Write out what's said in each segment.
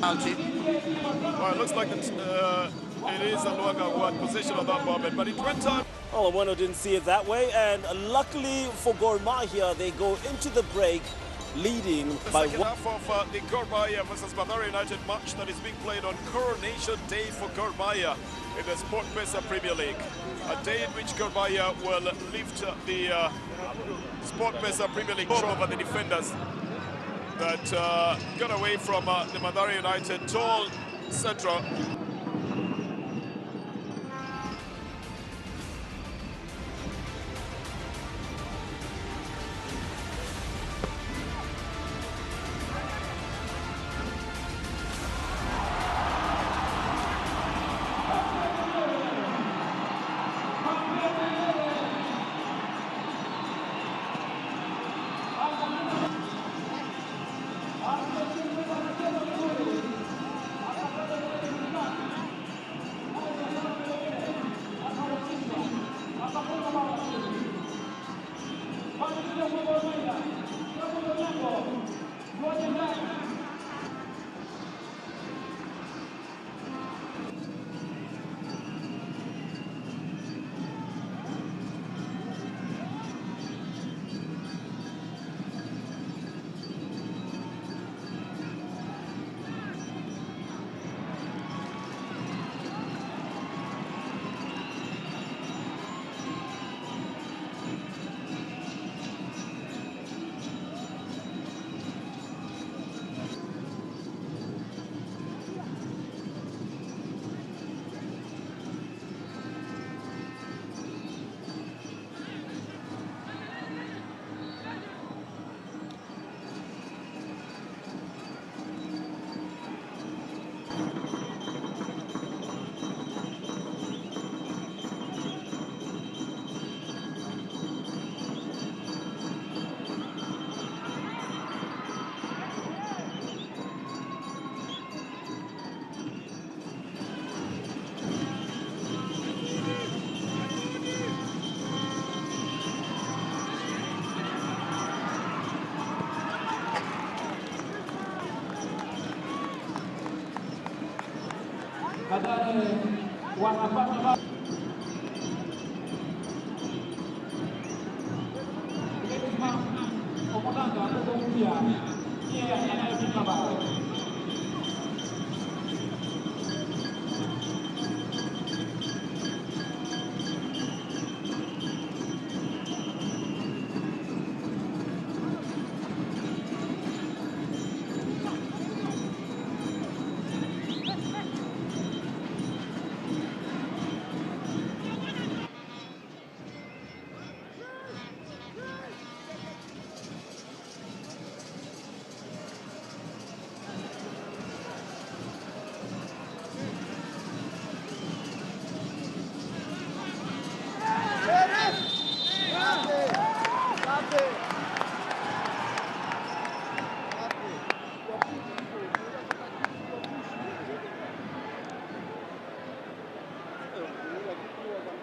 penalty. Well, it looks like it is a Luanga who had possession at that moment, but it went on. Well, Bueno didn't see it that way, and luckily for Gor Mahia, they go into the break leading the by second half of the Gor Mahia versus Mathare United match that is being played on Coronation Day for Gor Mahia in the SportPesa Premier League. A day in which Gor Mahia will lift the SportPesa Premier League trophy over the defenders that got away from the Mathare United tall central.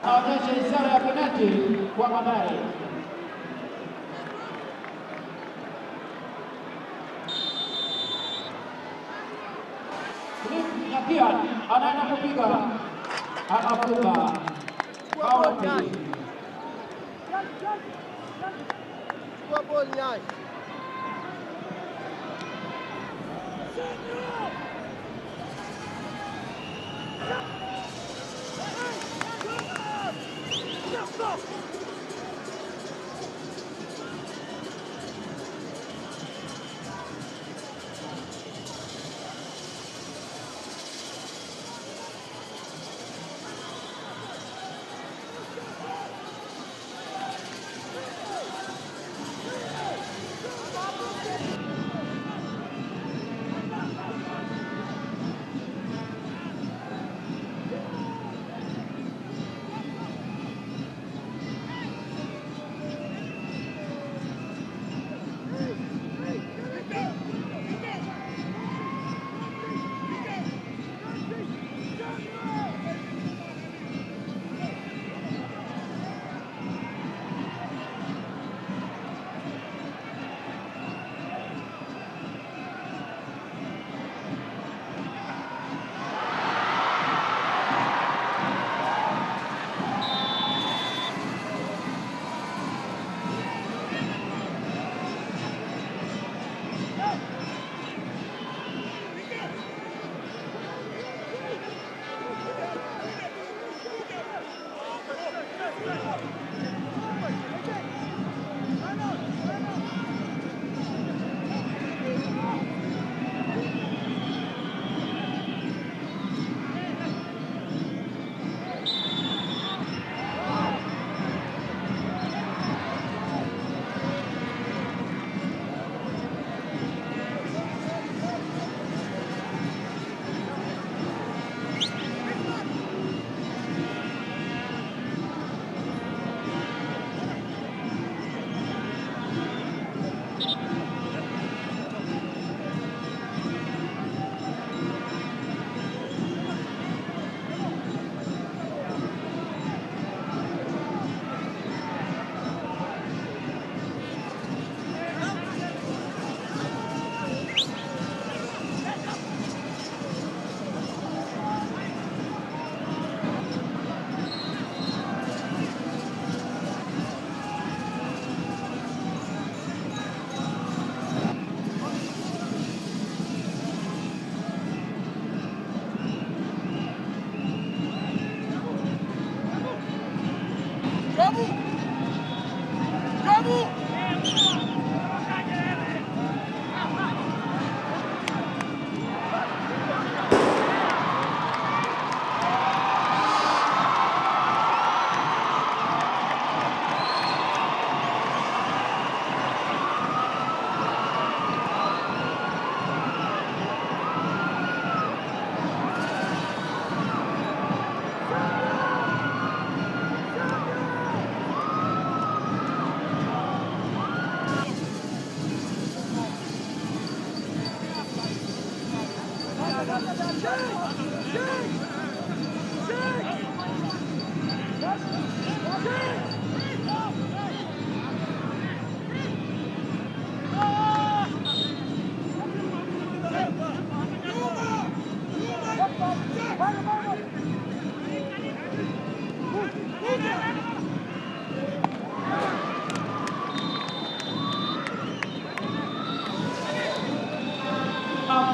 Aonyesha ishara ya penalti kwa Mathare. Na pia anaenda kupiga anafunga bao pili. Kwa ball nyai.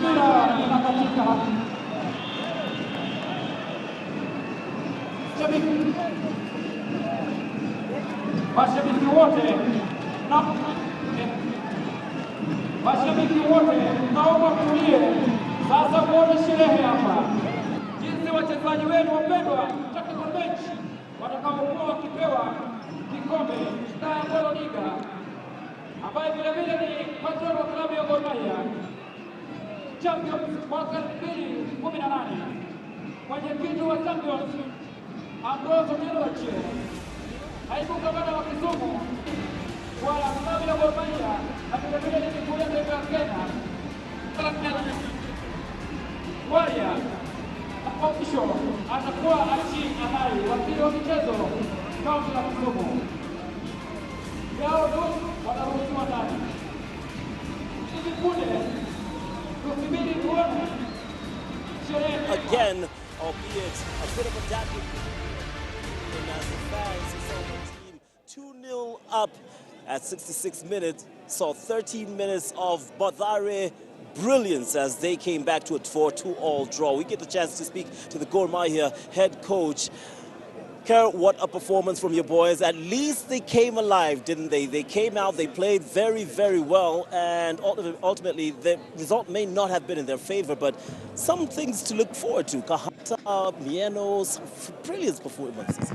Mpira inakatika. Mashabiki wote naomba mtulie sasa, muone sherehe hapa, jinsi wachezaji wenu wapendwa technical bench watakaokuwa wakipewa kikombe cha Gor Liga, ambaye vile vile ni patron wa klabu ya Gor Mahia Champions mwaka 2018, mwenyekiti wa Champions Ambrose Otieno, naibu gavana wa Kisumu kwa klabu ya Gor Mahia na vile vile ni mkuu wa taifa ya Kenya Waria official atakuwa anai wakili wa michezo kaunti ya Kisumu. Yao tu wanaruhusiwa ndani. Hivi punde tusubiri tuone sherehe. Again, albeit a bit of a damage, and as the fans saw the team 2-0 up at 66 minutes, saw 13 minutes of Mathare brilliance as they came back to a 4-2 draw. We get the chance to speak to the Gor Mahia head coach. Kerr, what a performance from your boys. At least they came alive, didn't they? They came out, they played very, very well, and ultimately the result may not have been in their favor, but some things to look forward to. Kahata, Mieno's brilliant performances.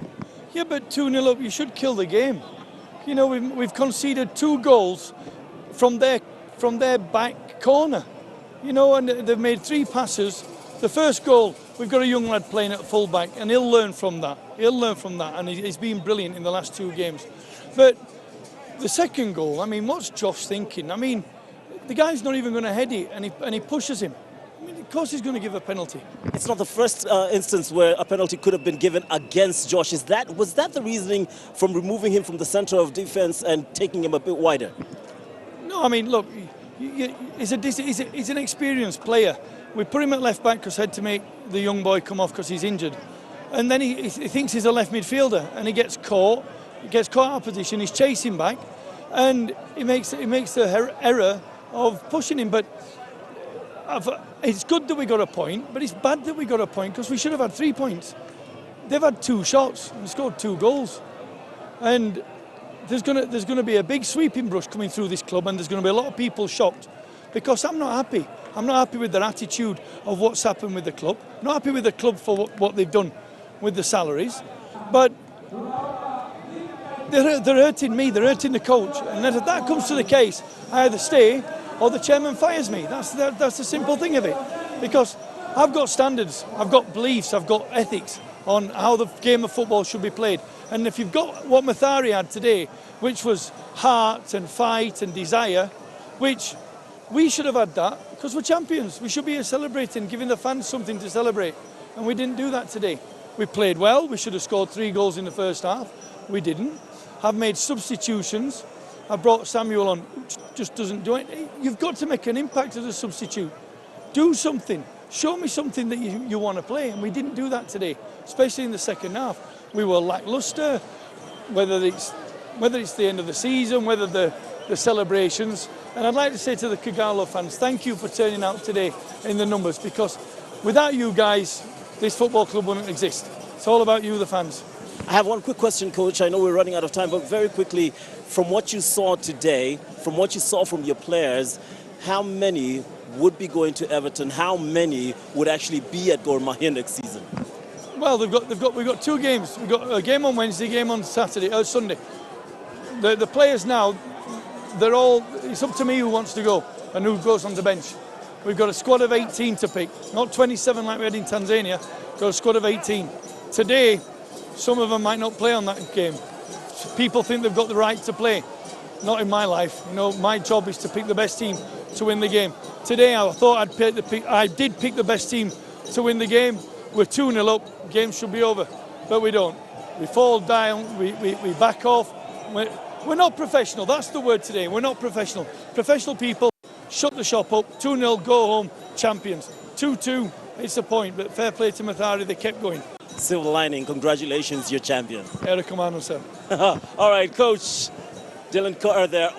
Yeah, but 2-0 up, you should kill the game. You know, we've conceded 2 goals from their back corner. You know, and they've made 3 passes. The first goal, we've got a young lad playing at full-back, and he'll learn from that. And he's been brilliant in the last 2 games. But the second goal, I mean, what's Josh thinking? I mean, the guy's not even going to head it, and he pushes him. I mean, of course he's going to give a penalty. It's not the first instance where a penalty could have been given against Josh. Was that the reasoning from removing him from the center of defense and taking him a bit wider? No, I mean, look, he's an experienced player. We put him at left back because he had to make the young boy come off because he's injured. And then he thinks he's a left midfielder, and he gets caught out of position, he's chasing back, and he makes the error of pushing him. But it's good that we got a point, but it's bad that we got a point because we should have had 3 points. They've had 2 shots and scored 2 goals. And there's going to be a big sweeping brush coming through this club, and there's going to be a lot of people shocked because I'm not happy. I'm not happy with their attitude of what's happened with the club. I'm not happy with the club for what they've done with the salaries. But they're hurting me, they're hurting the coach. And if that comes to the case, I either stay or the chairman fires me. That's the simple thing of it. Because I've got standards, I've got beliefs, I've got ethics on how the game of football should be played. And if you've got what Mathare had today, which was heart and fight and desire, which we should have had that because we're champions. We should be celebrating, giving the fans something to celebrate. And we didn't do that today. We played well. We should have scored 3 goals in the first half. We didn't. I've made substitutions. I brought Samuel on, which just doesn't do it. You've got to make an impact as a substitute. Do something. Show me something that you want to play. And we didn't do that today, especially in the second half. We were lacklustre, whether it's the end of the season, whether the celebrations. And I'd like to say to the Kigalo fans, thank you for turning out today in the numbers, because without you guys, this football club wouldn't exist. It's all about you, the fans. I have one quick question, Coach. I know we're running out of time, but very quickly, from what you saw today, from what you saw from your players, how many would be going to Everton? How many would actually be at Gor Mahia next season? Well, we've got 2 games. We've got a game on Wednesday, a game on Sunday. The players now, they're all. It's up to me who wants to go and who goes on the bench. We've got a squad of 18 to pick, not 27 like we had in Tanzania. Got a squad of 18. Today, some of them might not play on that game. People think they've got the right to play. Not in my life. You know, my job is to pick the best team to win the game. Today, I thought I did pick the best team to win the game. We're 2-0 up. Game should be over, but we don't. We fall down. We back off. We're not professional. That's the word today. We're not professional. Professional people shut the shop up. 2-0, go home, champions. 2-2. It's a point, but fair play to Mathare. They kept going. Silver lining, congratulations, you're champion. Erekomano, sir. All right, Coach Dylan Carr there.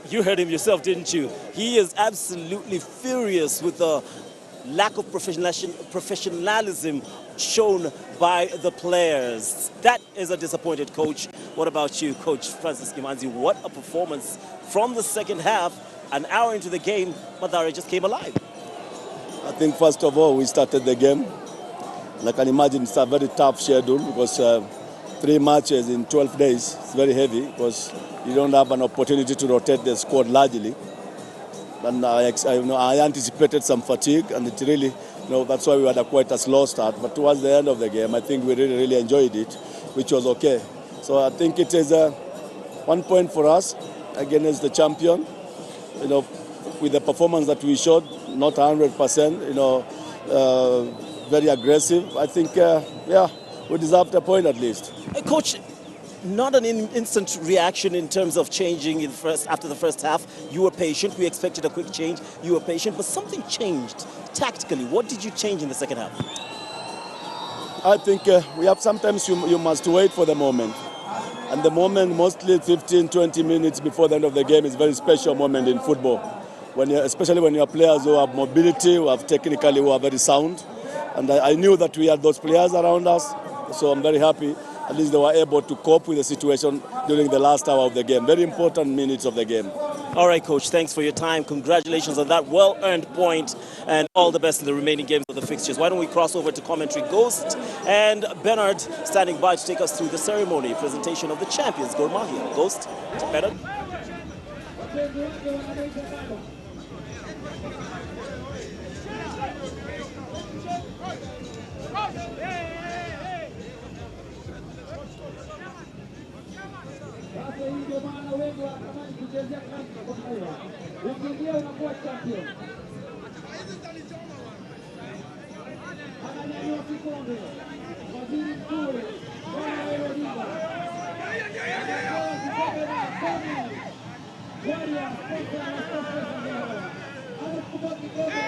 You heard him yourself, didn't you? He is absolutely furious with the lack of professionalism shown by the players. That is a disappointed coach. What about you, Coach Francis Kimanzi? What a performance from the second half. An hour into the game, Mathare just came alive. I think first of all, we started the game. And I can imagine it's a very tough schedule because 3 matches in 12 days. It's very heavy because you don't have an opportunity to rotate the squad largely. And I anticipated some fatigue, and it really, that's why we had quite a slow start. But towards the end of the game, I think we really enjoyed it, which was okay. So I think it is 1 point for us against the champion. With the performance that we showed, not 100%, very aggressive. I think, we deserved a point at least. Coach, not an instant reaction in terms of changing after the first half. You were patient. We expected a quick change. You were patient, but something changed tactically. What did you change in the second half? I think sometimes you must wait for the moment. And the moment, mostly 15, 20 minutes before the end of the game, is a very special moment in football. Especially when you have players who have mobility, who are very sound. And I knew that we had those players around us, so I'm very happy. At least they were able to cope with the situation during the last hour of the game. Very important minutes of the game. All right, Coach, thanks for your time. Congratulations on that well-earned point, and all the best in the remaining games of the fixtures. Why don't we cross over to commentary? Ghost and Bernard standing by to take us through the ceremony presentation of the champions, Gor Mahia. Ghost, Bernard. Sasa hii ndio maana wengi wanatamani kuchezea kanisa kwa Mahia. Ukiingia unakuwa champion. Ananyanyua kikombe. Waziri mkuu Bwana Odinga. Anatoa kikombe na kumi. Warrior sponsor na sponsor zingine. Anachukua kikombe.